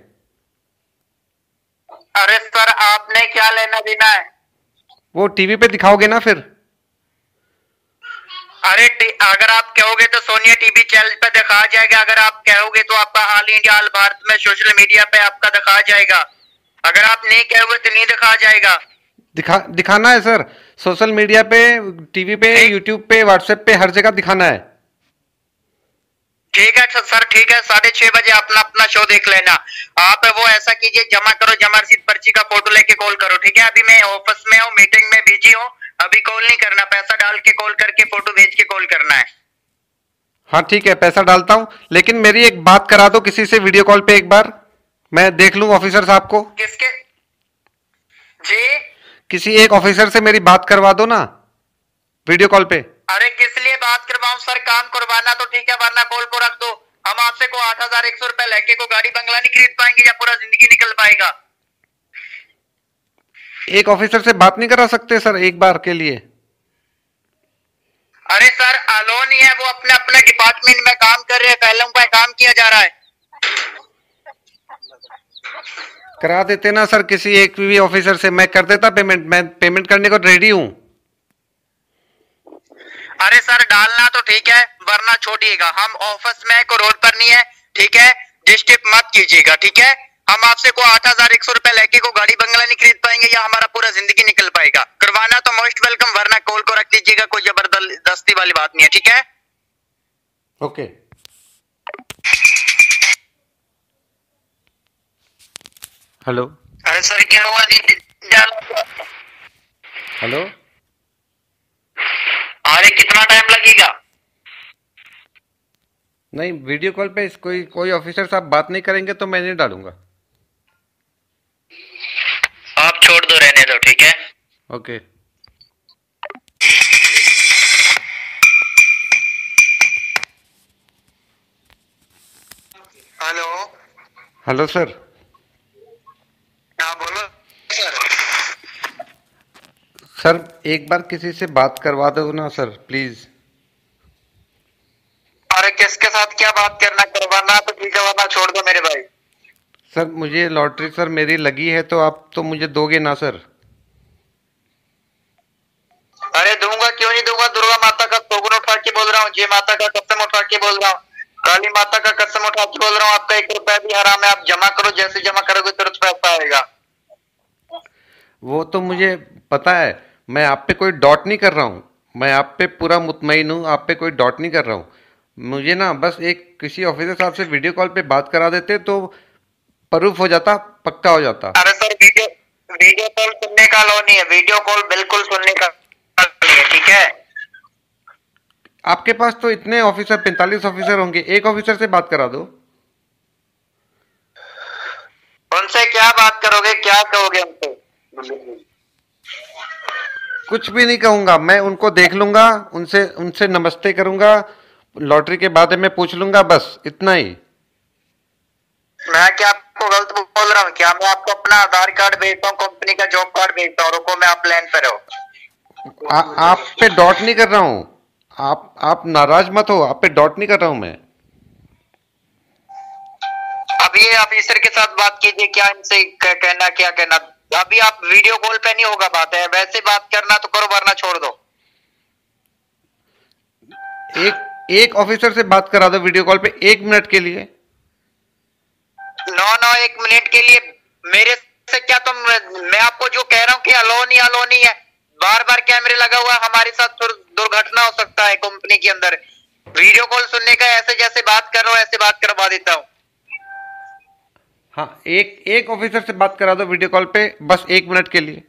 अरे सर, आपने क्या लेना देना है? वो टीवी पे दिखाओगे ना फिर? अरे अगर आप कहोगे तो सोनिया टीवी चैनल पे दिखा जाएगा, अगर आप कहोगे तो आपका ऑल इंडिया ऑल भारत में सोशल मीडिया पे आपका दिखा जाएगा, अगर आप नहीं कहोगे तो नहीं दिखा जाएगा। दिखाना है सर, सोशल मीडिया पे, टीवी पे, यूट्यूब पे, व्हाट्सएप पे, हर जगह दिखाना है। ठीक है सर, ठीक है, 6:30 बजे अपना अपना शो देख लेना। आप वो ऐसा कीजिए, जमा करो, जमा रसीद पर्ची का फोटो लेके कॉल करो, ठीक है? अभी मैं ऑफिस में हूँ, मीटिंग में बिजी हूँ, अभी कॉल नहीं करना, पैसा डाल के कॉल करके फोटो भेज के कॉल करना है। हाँ ठीक है, पैसा डालता हूँ, लेकिन मेरी एक बात करा दो किसी से वीडियो कॉल पे, एक बार मैं देख लूँ ऑफिसर साहब को। किसके? जी किसी एक ऑफिसर से मेरी बात करवा दो ना वीडियो कॉल पे। अरे किस लिए बात करवाऊं सर? काम करवाना तो ठीक है, वरना कॉल को रख दो। हम आपसे को 8,100 रुपए लेके को गाड़ी बंगला नहीं खरीद पाएंगे या पूरा जिंदगी निकल पाएगा। एक ऑफिसर से बात नहीं करा सकते सर एक बार के लिए? अरे सर, अलोन ही है, वो अपने अपने डिपार्टमेंट में काम कर रहे हैं, पहले पे काम किया जा रहा है। करा देते ना सर किसी एक भी ऑफिसर से, मैं कर देता पेमेंट, मैं पेमेंट करने को रेडी हूँ। अरे सर, डालना तो ठीक है, वरना छोड़िएगा, हम ऑफिस में को रोड पर नहीं है, ठीक है? डिस्टर्ब मत कीजिएगा, ठीक है? हम आपसे को 8,100 रुपए लेके को गाड़ी बंगला नहीं खरीद पाएंगे या हमारा पूरा जिंदगी निकल पाएगा। करवाना तो मोस्ट वेलकम, वरना कॉल को रख दीजिएगा, कोई जबरदस्ती वाली बात नहीं है, ठीक है? ओके। हेलो। अरे सर, क्या हुआ? हेलो। अरे कितना टाइम लगेगा? नहीं, वीडियो कॉल पे कोई ऑफिसर साहब बात नहीं करेंगे तो मैं नहीं डालूंगा। आप छोड़ दो, रहने दो, ठीक है? ओके। हेलो। Hello sir. हाँ बोलो सर। सर एक बार किसी से बात करवा दो ना सर प्लीज। अरे किसके साथ क्या बात करना? करवाना तो ठीक है, वरना छोड़ दो मेरे भाई। सर मुझे लॉटरी सर मेरी लगी है, तो आप तो मुझे दोगे ना सर? अरे दूंगा, क्यों नहीं दूंगा? दुर्गा माता का टोकन उठा के बोल रहा हूँ, जय माता का कसम उठा के बोल रहा हूँ, काली माता का कसम उठा के बोल रहा हूँ, आपका 1 रुपया भी हराम है। आप जमा करो, जैसे जमा करोगे तुरंत पैसा आएगा। वो तो मुझे पता है, मैं आप पे कोई डॉट नहीं कर रहा हूँ, मैं आप पे पूरा मुतमईन हूँ, आप पे कोई डॉट नहीं कर रहा हूँ। मुझे ना बस एक किसी ऑफिसर साहब से वीडियो कॉल पे बात करा देते तो प्रूफ हो जाता, पक्का हो जाता। अरे सर, वीडियो कॉल सुनने का लो नहीं है, वीडियो कॉल बिल्कुल सुनने का नहीं है, ठीक है? आपके पास तो इतने ऑफिसर 45 ऑफिसर होंगे, एक ऑफिसर से बात करा दो। उनसे क्या बात करोगे, क्या कहोगे उनसे? कुछ भी नहीं कहूंगा, मैं उनको देख लूंगा, उनसे नमस्ते करूंगा, लॉटरी के बारे में पूछ लूंगा, बस इतना ही। मैं क्या आपको गलत बोल रहा हूँ क्या? मैं आपको अपना आधार कार्ड भेजता हूँ, कंपनी का जॉब कार्ड भेजता हूँ, रुको मैं आप लाइन पे रहो। आप पे डॉट नहीं कर रहा हूँ, आप नाराज मत हो, आप पे डॉट नहीं कर रहा हूँ मैं। अब ये ऑफिसर के साथ बात कीजिए, क्या इनसे कहना, क्या कहना? अभी आप वीडियो कॉल पे नहीं होगा बात है, वैसे बात करना तो करो, वरना छोड़ दो। एक ऑफिसर से बात करा दो वीडियो कॉल पे 1 मिनट के लिए। नो 1 मिनट के लिए मेरे से क्या? तुम, मैं आपको जो कह रहा हूँ कि अलोन ही है, बार बार कैमरे लगा हुआ है, हमारे साथ दुर्घटना हो सकता है कंपनी के अंदर। वीडियो कॉल सुनने का, ऐसे जैसे बात कर रहा हूँ ऐसे बात करवा देता हूँ। हाँ, एक ऑफिसर से बात करा दो वीडियो कॉल पे, बस 1 मिनट के लिए।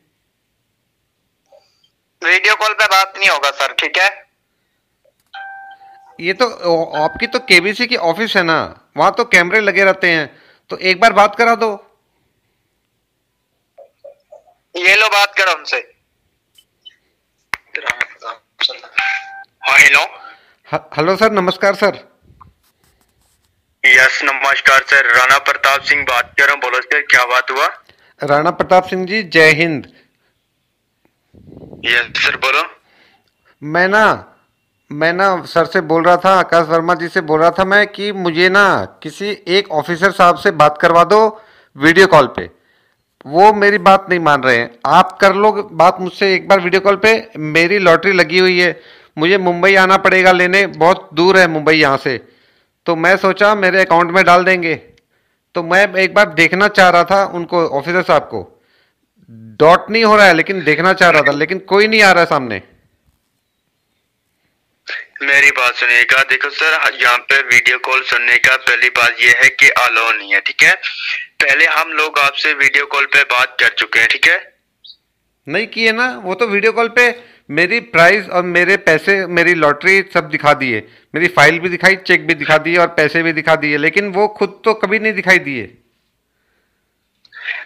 वीडियो कॉल पे बात नहीं होगा सर, ठीक है? ये तो आपकी तो केबीसी की ऑफिस है ना, वहां तो कैमरे लगे रहते हैं, तो एक बार बात करा दो। ये लो, बात करो उनसे। हेलो। हेलो सर, नमस्कार सर। यस नमस्कार सर, राणा प्रताप सिंह बात कर रहा हूँ, बोलो सर क्या बात हुआ? राणा प्रताप सिंह जी, जय हिंद। यस सर, बोलो। मैं ना मैं ना सर से बोल रहा था, आकाश वर्मा जी से बोल रहा था मैं कि मुझे ना किसी एक ऑफिसर साहब से बात करवा दो वीडियो कॉल पे। वो मेरी बात नहीं मान रहे हैं। आप कर लो बात मुझसे एक बार वीडियो कॉल पे। मेरी लॉटरी लगी हुई है, मुझे मुंबई आना पड़ेगा लेने, बहुत दूर है मुंबई यहाँ से। तो मैं सोचा मेरे अकाउंट में डाल देंगे। तो मैं एक बार देखना चाह रहा था उनको, ऑफिसर साहब को। डॉट नहीं हो रहा है लेकिन देखना चाह रहा था, लेकिन कोई नहीं आ रहा है सामने। मेरी बात सुनिएगा। देखो सर, यहाँ पे वीडियो कॉल सुनने का पहली बात यह है कि अलाउ नहीं है, ठीक है। पहले हम लोग आपसे वीडियो कॉल पे बात कर चुके हैं, ठीक है। नहीं किए ना, वो तो वीडियो कॉल पे मेरी प्राइस और मेरे पैसे, मेरी लॉटरी सब दिखा दिए, मेरी फाइल भी दिखाई, चेक भी दिखा दिए और पैसे भी दिखा दिए, लेकिन वो खुद तो कभी नहीं दिखाई दिए।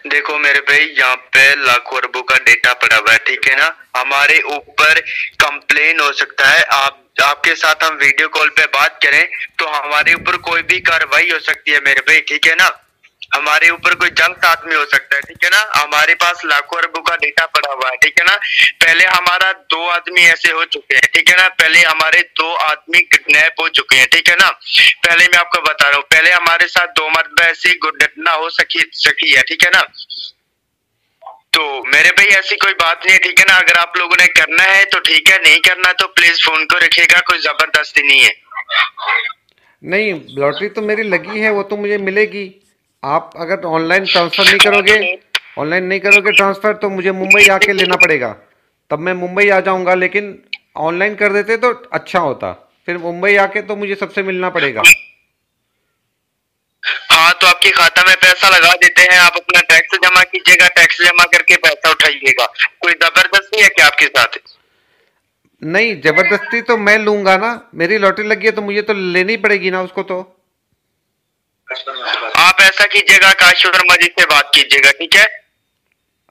देखो मेरे भाई, यहाँ पे लाखों अरबों का डेटा पड़ा हुआ है, ठीक है ना। हमारे ऊपर कंप्लेन हो सकता है। आपके साथ हम वीडियो कॉल पे बात करें तो हमारे ऊपर कोई भी कार्रवाई हो सकती है मेरे भाई, ठीक है ना। हमारे ऊपर कोई जंग आदमी हो सकता है, ठीक है ना। हमारे पास लाखों अरबों का डेटा पड़ा हुआ है, ठीक है ना। पहले हमारा 2 आदमी ऐसे हो चुके हैं, ठीक है ना। पहले हमारे 2 आदमी किडनैप हो चुके हैं, ठीक है ना। पहले मैं आपको बता रहा हूँ, पहले हमारे साथ 2 मरतबा ऐसी घटना हो सकी है, ठीक है ना। तो मेरे भाई ऐसी कोई बात नहीं है, ठीक है ना। अगर आप लोगों ने करना है तो ठीक है, नहीं करना तो प्लीज फोन को रखिएगा, कोई जबरदस्ती नहीं है। नहीं, लॉटरी तो मेरी लगी है, वो तो मुझे मिलेगी। आप अगर ऑनलाइन ट्रांसफर नहीं करोगे, ऑनलाइन नहीं करोगे ट्रांसफर, तो मुझे मुंबई आके लेना पड़ेगा। तब मैं मुंबई आ जाऊंगा, लेकिन ऑनलाइन कर देते तो अच्छा होता। फिर मुंबई आके तो मुझे सबसे मिलना पड़ेगा। हाँ, तो आपके खाता में पैसा लगा देते हैं, आप अपना टैक्स जमा कीजिएगा, टैक्स जमा करके पैसा उठाइएगा। कोई जबरदस्ती है क्या आपके साथ? नहीं, जबरदस्ती तो मैं लूंगा ना, मेरी लॉटरी लगी है तो मुझे तो लेनी पड़ेगी ना उसको। तो आप ऐसा कीजिएगा, आकाश वर्मा जी से बात कीजिएगा, ठीक है।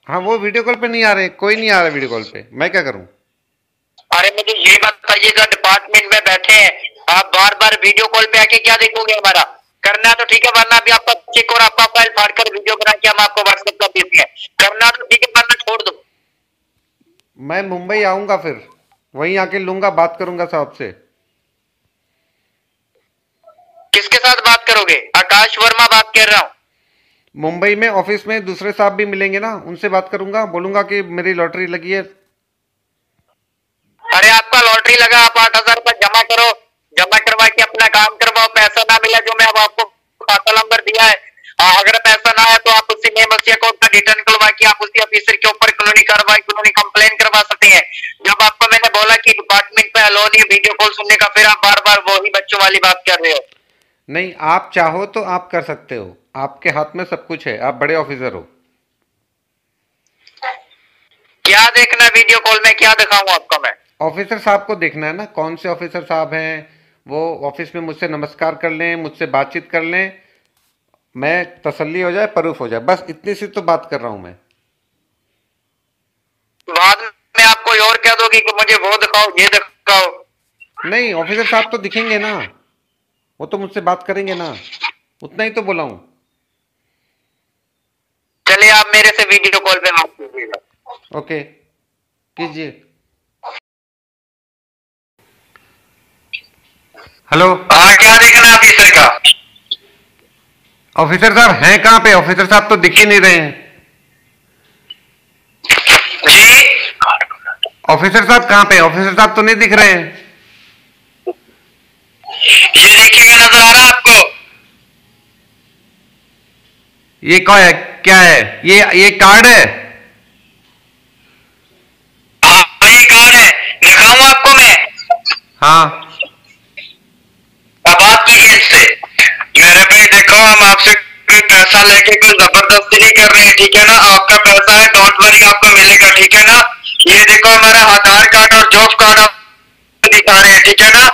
हाँ, वो वीडियो कॉल पे नहीं आ रहे, कोई नहीं आ रहा वीडियो कॉल पे, मैं क्या करूं? अरे मुझे ये बताइएगा, डिपार्टमेंट में बैठे हैं आप, बार बार वीडियो कॉल पे आके क्या देखोगे? हमारा करना तो ठीक है, वरना अभी आपका चेक और आपका फाइल फाड़ कर वीडियो बना के हम आपको व्हाट्सएप कर देते हैं। करना तो ठीक है, वरना छोड़ दो। मैं मुंबई आऊंगा, फिर वहीं आके लूंगा, बात करूंगा साहब से। किसके साथ बात करोगे? आकाश वर्मा बात कर रहा हूँ। मुंबई में ऑफिस में दूसरे साहब भी मिलेंगे ना, उनसे बात करूंगा, बोलूंगा कि मेरी लॉटरी लगी है। अरे आपका लॉटरी लगा, आप 8,000 रुपए जमा करो, जमा करवा के अपना काम करवाओ। पैसा ना मिला जो मैं अब आपको खाता नंबर दिया है, अगर पैसा ना आया तो आप उसी नेम उसी अकाउंट का डेटा निकलवा के आप उसी ऑफिसर के ऊपर कानूनी कार्रवाई, कानूनी कंप्लेन करवा सकते हैं। जब आपको मैंने बोला कि डिपार्टमेंट पे अलाउ नहीं वीडियो कॉल सुनने का, फिर आप बार बार वही बच्चों वाली बात कर रहे हो। नहीं, आप चाहो तो आप कर सकते हो, आपके हाथ में सब कुछ है, आप बड़े ऑफिसर हो। क्या देखना वीडियो कॉल में, क्या दिखाऊं आपको मैं? ऑफिसर साहब को देखना है ना, कौन से ऑफिसर साहब हैं वो। ऑफिस में मुझसे नमस्कार कर लें, मुझसे बातचीत कर लें, मैं तसल्ली हो जाए, प्रूफ हो जाए, बस इतनी सी तो बात कर रहा हूं मैं। बाद में आप कोई और कह दोगे कि मुझे वो दिखाओ, ये दिखाओ। नहीं, ऑफिसर साहब तो दिखेंगे ना, वो तो मुझसे बात करेंगे ना, उतना ही तो बोला हूं। चलिए आप मेरे से वीडियो कॉल पे बात कीजिएगा। ओके, कीजिए। हेलो। हाँ, क्या देखना ऑफिसर का? ऑफिसर साहब हैं कहाँ पे? ऑफिसर साहब तो दिख ही नहीं रहे हैं। जी, ऑफिसर साहब कहाँ पे? ऑफिसर साहब तो नहीं दिख रहे हैं। ये देखिएगा, नजर आ रहा है आपको? ये क्या है? क्या है ये कार्ड है? हाँ, ये कार्ड है, दिखाऊं आपको मैं? हाँ। अब बात कीजिए इससे। मेरे भाई देखो, हम आपसे कोई पैसा लेके कोई जबरदस्ती नहीं कर रहे हैं, ठीक है ना। आपका पैसा है, डोंट वरी, आपको मिलेगा, ठीक है ना। ये देखो हमारा आधार कार्ड और जॉब कार्ड आप दिखा रहे हैं, ठीक है ना।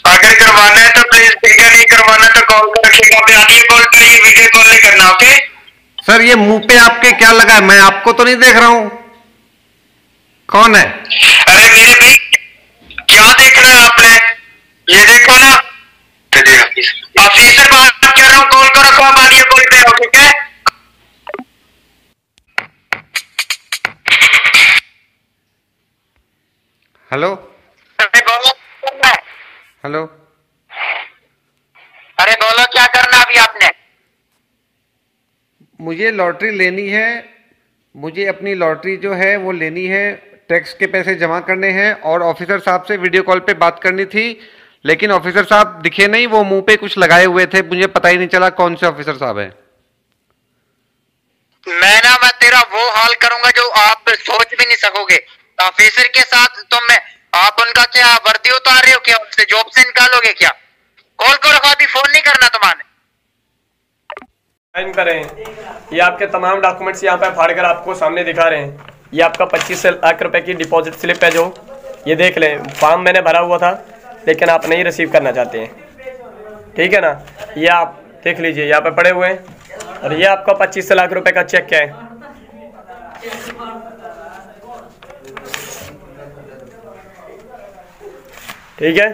अगर करवाना है तो प्लीज, ठीक है, नहीं करवाना तो कॉल कर रखिएगा। ऑडियो कॉल पे, ये वीडियो कॉल नहीं करना, ओके? सर, ये मुंह पे आपके क्या लगा है? मैं आपको तो नहीं देख रहा हूं, कौन है? अरे मेरे भाई, क्या देखना है आपने? ये देखो ना, ऑफिसर बात कर रहा हूँ, कॉल को रखो, आप ऑडियो कॉल पे हो, ठीक है। हेलो अरे बोलो क्या करना है? हेलो। अरे बोलो क्या करना अभी आपने? मुझे लॉटरी लेनी है, मुझे अपनी लॉटरी जो है वो लेनी है, टैक्स के पैसे जमा करने हैं और ऑफिसर साहब से वीडियो कॉल पे बात करनी थी, लेकिन ऑफिसर साहब दिखे नहीं, वो मुंह पे कुछ लगाए हुए थे, मुझे पता ही नहीं चला कौन से ऑफिसर साहब हैं। मैं तेरा वो हाल करूंगा जो आप सोच भी नहीं सकोगे। ऑफिसर के साथ तो मैं, आप उनका क्या वर्दी उतार रहे हो क्या? उससे जॉब से निकालोगे क्या? कॉल करो, अभी फोन नहीं करना तुम्हारे। साइन करें। ये आपके तमाम डॉक्यूमेंट्स यहाँ पे फाड़ कर आपको सामने दिखा रहे हैं। ये आपका 25 लाख रुपए की डिपॉजिट स्लिप है, जो ये देख लें। फॉर्म मैंने भरा हुआ था लेकिन आप नहीं रिसीव करना चाहते हैं, ठीक है ना। ये आप देख लीजिए, यहाँ पे पड़े हुए हैं। और ये आपका 25 लाख रुपए का चेक क्या है, ठीक है।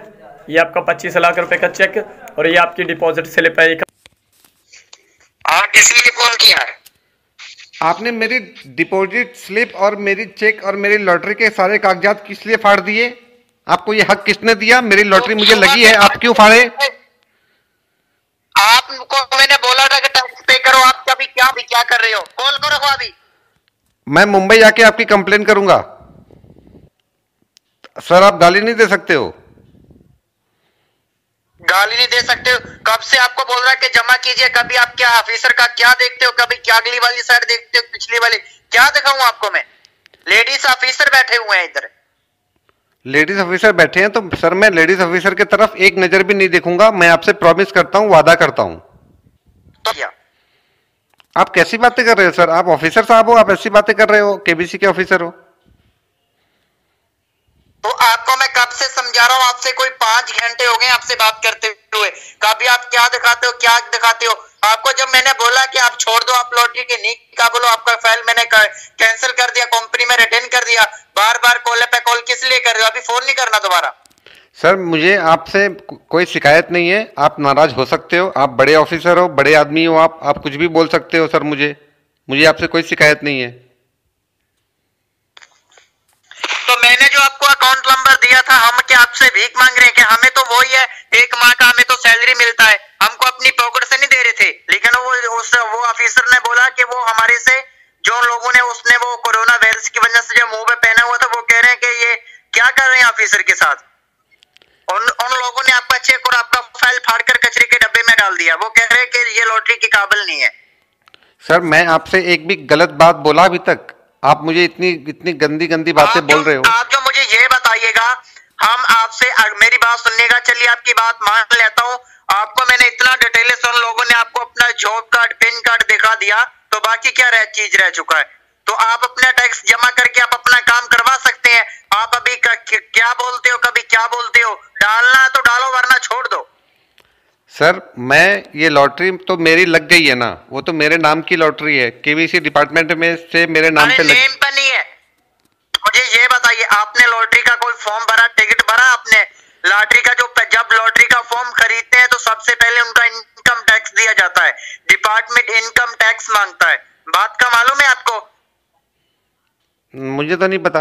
ये आपका 25 लाख रुपए का चेक और ये आपकी डिपॉजिट स्लिप है। आप किस लिए फोन किया है? आपने मेरी डिपॉजिट स्लिप और मेरी चेक और मेरी लॉटरी के सारे कागजात किस लिए फाड़ दिए? आपको ये हक किसने दिया? मेरी लॉटरी मुझे लगी है, आप क्यों फाड़े? आपको मैंने बोला था कि टैक्स पे करो, आप अभी क्या कर रहे हो? कॉल करो अभी। मैं मुंबई जाके आपकी कंप्लेन करूंगा। सर आप गाली नहीं दे सकते हो। गाली नहीं दे सकते हो? कब से आपको बोल रहा है कि जमा कीजिए। कभी आप क्या ऑफिसर का क्या देखते हो? कभी क्या अगली वाली साइड देखते हो, पिछली वाली? क्या दिखाऊं आपको मैं? लेडीज ऑफिसर बैठे हुए हैं इधर। लेडीज ऑफिसर बैठे हैं तो सर मैं लेडीज ऑफिसर की तरफ एक नजर भी नहीं देखूंगा। मैं आपसे प्रॉमिस करता हूं, वादा करता हूं। तो क्या आप कैसी बातें कर रहे हो सर? आप ऑफिसर साहब हो, आप ऐसी बातें कर रहे हो? केबीसी के ऑफिसर हो। तो आपको मैं कब से समझा रहा हूँ, आपसे कोई 5 घंटे हो गए आपसे बात करते हुए। कभी आप क्या दिखाते हो, क्या दिखाते हो? आपको जब मैंने बोला कि आप छोड़ दो, आप लॉटरी के नहीं का बोलो, आपका फाइल मैंने कैंसिल कर दिया, कंपनी में रिटर्न कर दिया। बार बार कॉल पे कॉल किस लिए कर रहे हो? अभी फोन नहीं करना दोबारा। सर मुझे आपसे कोई शिकायत नहीं है, आप नाराज हो सकते हो, आप बड़े ऑफिसर हो, बड़े आदमी हो, आप कुछ भी बोल सकते हो सर। मुझे आपसे कोई शिकायत नहीं है। तो मैंने जो आपको अकाउंट नंबर दिया था, हम क्या आपसे भीख मांग रहे हैं? कि हमें तो वही है, 1 माह का हमें तो सैलरी मिलता है, हमको अपनी पॉकेट से नहीं दे रहे थे। लेकिन वो ऑफिसर ने बोला कि वो हमारे से जो लोगों ने, उसने वो कोरोना वायरस की वजह से जो मुंह पे पहना हुआ था, वो कह रहे हैं कि ये क्या कर रहे हैं ऑफिसर के साथ। उन लोगों ने आपका चेक और आपका फाइल फाड़कर कचरे के डब्बे में डाल दिया। वो कह रहे हैं कि ये लॉटरी के काबिल नहीं है। सर मैं आपसे एक भी गलत बात बोला अभी तक? आप मुझे इतनी गंदी गंदी बातें बोल रहे हो। आप जो मुझे ये बताइएगा, हम आपसे मेरी बात सुनिएगा, चलिए आपकी बात मान लेता हूँ। आपको मैंने इतना डिटेल से, उन लोगों ने आपको अपना जॉब कार्ड, पिन कार्ड दिखा दिया, तो बाकी क्या चीज रह चुका है? तो आप अपना टैक्स जमा करके आप अपना काम करवा सकते हैं। आप अभी क्या बोलते हो, कभी क्या बोलते हो? डालना है तो डालो, वरना छोड़ दो। सर मैं ये लॉटरी तो मेरी लग गई है ना, वो तो मेरे नाम की लॉटरी है, केबीसी डिपार्टमेंट में से मेरे नाम पे लग। नेम पे नहीं है। मुझे ये बताइए, आपने लॉटरी का कोई फॉर्म भरा, टिकट भरा आपने? लॉटरी का जब लॉटरी का फॉर्म खरीदते हैं तो सबसे पहले उनका इनकम टैक्स दिया जाता है। डिपार्टमेंट इनकम टैक्स मांगता है। बात का मालूम है आपको? मुझे तो नहीं पता।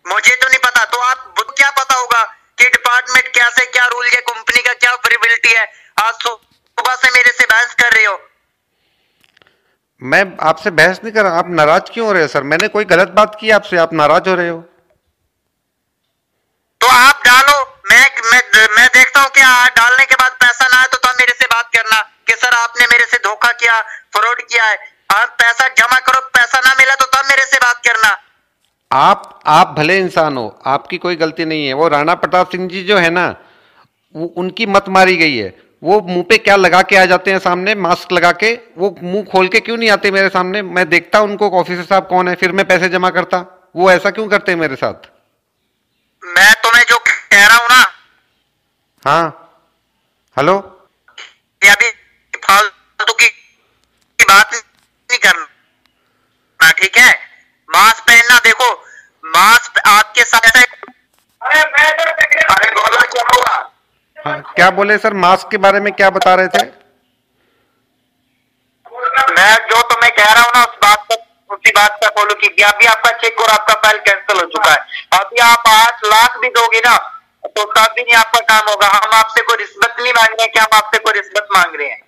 मुझे तो नहीं पता, तो आप क्या पता होगा कि डिपार्टमेंट क्या से क्या रूल है, कंपनी का क्या प्रिविलिटी है? आज सुबह से मेरे से बहस कर रहे हो। मैं आपसे बहस नहीं कर रहा। आप नाराज क्यों हो रहे हो सर? मैंने कोई गलत बात की आपसे, आप नाराज हो रहे हो? तो आप डालो। मैं देखता हूँ कि डालने के बाद पैसा ना आए तो तब मेरे से बात करना कि सर आपने मेरे से धोखा किया, फ्रॉड किया है। आप पैसा जमा करो, पैसा ना मिला तो तब मेरे से बात करना। आप भले इंसान हो, आपकी कोई गलती नहीं है। वो राणा प्रताप सिंह जी जो है ना, वो उनकी मत मारी गई है। वो मुंह पे क्या लगा के आ जाते हैं सामने, मास्क लगा के। वो मुंह खोल के क्यों नहीं आते मेरे सामने? मैं देखता उनको ऑफिसर साहब कौन है, फिर मैं पैसे जमा करता। वो ऐसा क्यों करते हैं मेरे साथ? मैं तुम्हें जो कह रहा हूं ना, हाँ हेलो, ये अभी फालतू की बात नहीं करना, ठीक है? मास्क पहनना, देखो मास्क आपके साथ ऐसा। अरे बोला क्या हुआ? हाँ क्या बोले सर? मास्क के बारे में क्या बता रहे थे? मैं जो तुम्हें कह रहा हूं ना, उसी बात का फॉलो कीजिए। अभी आपका चेक और आपका फाइल कैंसिल हो चुका है। अभी आप 8 लाख भी दोगे ना तो तब भी नहीं आपका काम होगा। हम आपसे कोई रिश्वत नहीं मांग रहे हैं कि हम आपसे कोई रिश्वत मांग रहे हैं।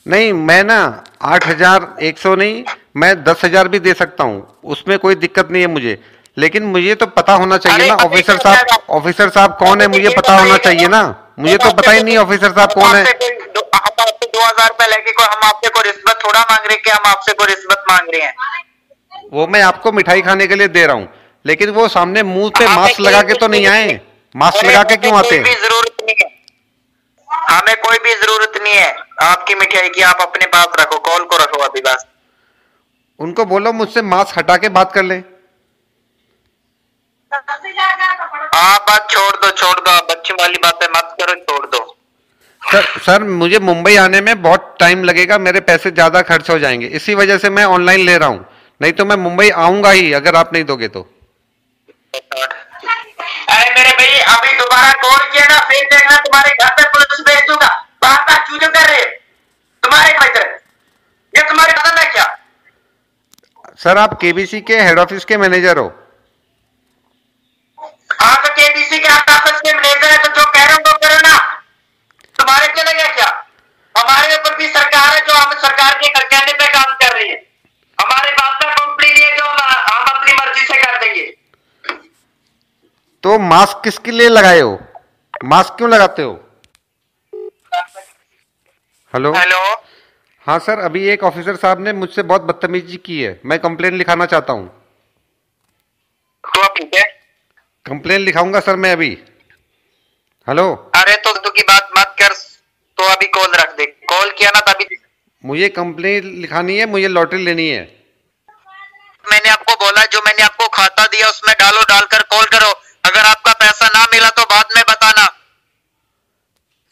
नहीं, मैं ना 8,100 नहीं, मैं 10,000 भी दे सकता हूँ, उसमें कोई दिक्कत नहीं है मुझे। लेकिन मुझे तो पता होना चाहिए ना ऑफिसर साहब कौन है, मुझे पता होना चाहिए ना। मुझे तो पता ही नहीं ऑफिसर साहब कौन है। हम आपसे 2,000 रुपए लेके हम आपसे कोई रिश्वत थोड़ा मांग रहे हैं कि हम आपसे कोई रिश्वत मांग रहे हैं। वो मैं आपको मिठाई खाने के लिए दे रहा हूँ, लेकिन वो सामने मुंह पे मास्क लगा के तो नहीं आए। मास्क लगा के क्यों आते हैं? जरूरत नहीं है, हमें कोई भी जरूरत नहीं है आपकी मिठाई की। आप अपने पास रखो, कॉल को रखो अभी बस। उनको बोलो मुझसे मास्क हटा के बात कर ले। आप बात छोड़ दो, आप बच्चों वाली बातें मत करो, छोड़ दो। सर मुझे मुंबई आने में बहुत टाइम लगेगा, मेरे पैसे ज्यादा खर्च हो जाएंगे, इसी वजह से मैं ऑनलाइन ले रहा हूँ। नहीं तो मैं मुंबई आऊंगा ही अगर आप नहीं दोगे तो। अरे मेरे भाई, अभी दोबारा कॉल किया ना, फिर देखना तुम्हारे घर पे पुलिस भेज दूंगा। बात क्यों कर रहे तुम्हारे घर? ये तुम्हारे कदम है क्या? सर आप केबीसी के हेड ऑफिस के मैनेजर हो? हाँ, तो केबीसी के हेड ऑफिस के मैनेजर है, तो जो कह रहे हो वो करो ना। तुम्हारे चलेगा क्या? हमारे ऊपर भी सरकार है जो हम सरकार के कहने पे काम कर रही है। हमारे बात का कंपनी नहीं है जो हम अपनी मर्जी से कर देंगे। तो मास्क किसके लिए लगाए हो? मास्क क्यों लगाते हो? हेलो। हाँ सर, अभी एक ऑफिसर साहब ने मुझसे बहुत बदतमीजी की है, मैं कंप्लेन लिखाना चाहता हूँ। तो ठीक है, कंप्लेन लिखाऊंगा सर मैं अभी। हेलो। अरे तो की बात मत कर, तो अभी कॉल रख दे। कॉल किया ना तभी। मुझे कंप्लेन लिखानी है, मुझे लॉटरी लेनी है। मैंने आपको बोला, जो मैंने आपको खाता दिया उसमें डालकर कॉल करो। अगर आपका पैसा ना मिला तो बाद में बताना।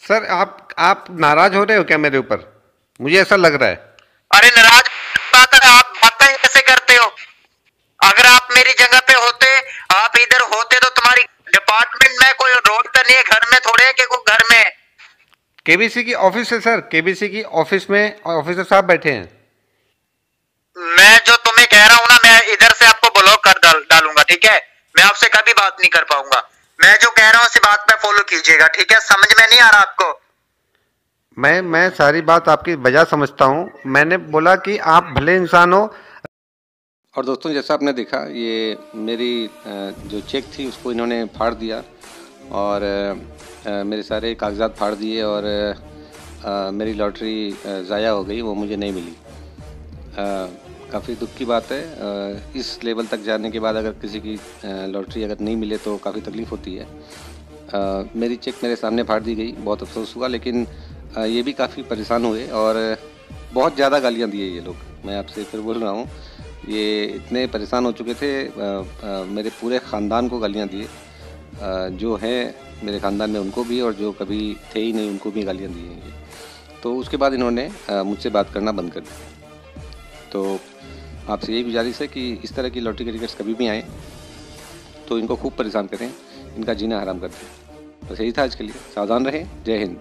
सर आप नाराज हो रहे हो क्या मेरे ऊपर? मुझे ऐसा लग रहा है। अरे नाराज बात है, आप बातें कैसे करते हो? अगर आप मेरी जगह पे होते, आप इधर होते तो तुम्हारी डिपार्टमेंट में कोई रोड पे नहीं है, घर में थोड़े है कि कोई घर में। केबीसी की ऑफिस है सर, केबीसी की ऑफिस में ऑफिसर साहब बैठे हैं। मैं जो तुम्हें कह रहा हूँ ना, मैं इधर से आपको ब्लॉक कर डालूंगा, ठीक है? मैं आपसे कभी बात नहीं कर पाऊंगा। मैं जो कह रहा हूँ उसी बात पे फॉलो कीजिएगा, ठीक है? समझ में नहीं आ रहा आपको? मैं सारी बात आपकी वजह समझता हूँ, मैंने बोला कि आप भले इंसान हो। और दोस्तों, जैसा आपने देखा, ये मेरी जो चेक थी उसको इन्होंने फाड़ दिया और मेरे सारे कागजात फाड़ दिए और मेरी लॉटरी ज़ाया हो गई, वो मुझे नहीं मिली। काफ़ी दुख की बात है। इस लेवल तक जाने के बाद अगर किसी की लॉटरी अगर नहीं मिले तो काफ़ी तकलीफ़ होती है। मेरी चेक मेरे सामने फाड़ दी गई, बहुत अफसोस हुआ, लेकिन ये भी काफ़ी परेशान हुए और बहुत ज़्यादा गालियाँ दिए ये लोग। मैं आपसे फिर बोल रहा हूँ, ये इतने परेशान हो चुके थे, मेरे पूरे ख़ानदान को गालियाँ दिए, जो हैं मेरे ख़ानदान में उनको भी और जो कभी थे ही नहीं उनको भी गालियाँ दी हैं। तो उसके बाद इन्होंने मुझसे बात करना बंद कर दिया। तो आपसे यही गुजारिश है कि इस तरह की लॉटरी के टिकट्स कभी भी आएँ तो इनको खूब परेशान करें, इनका जीना हराम कर दें। बस यही था आज के लिए। सावधान रहें। जय हिंद।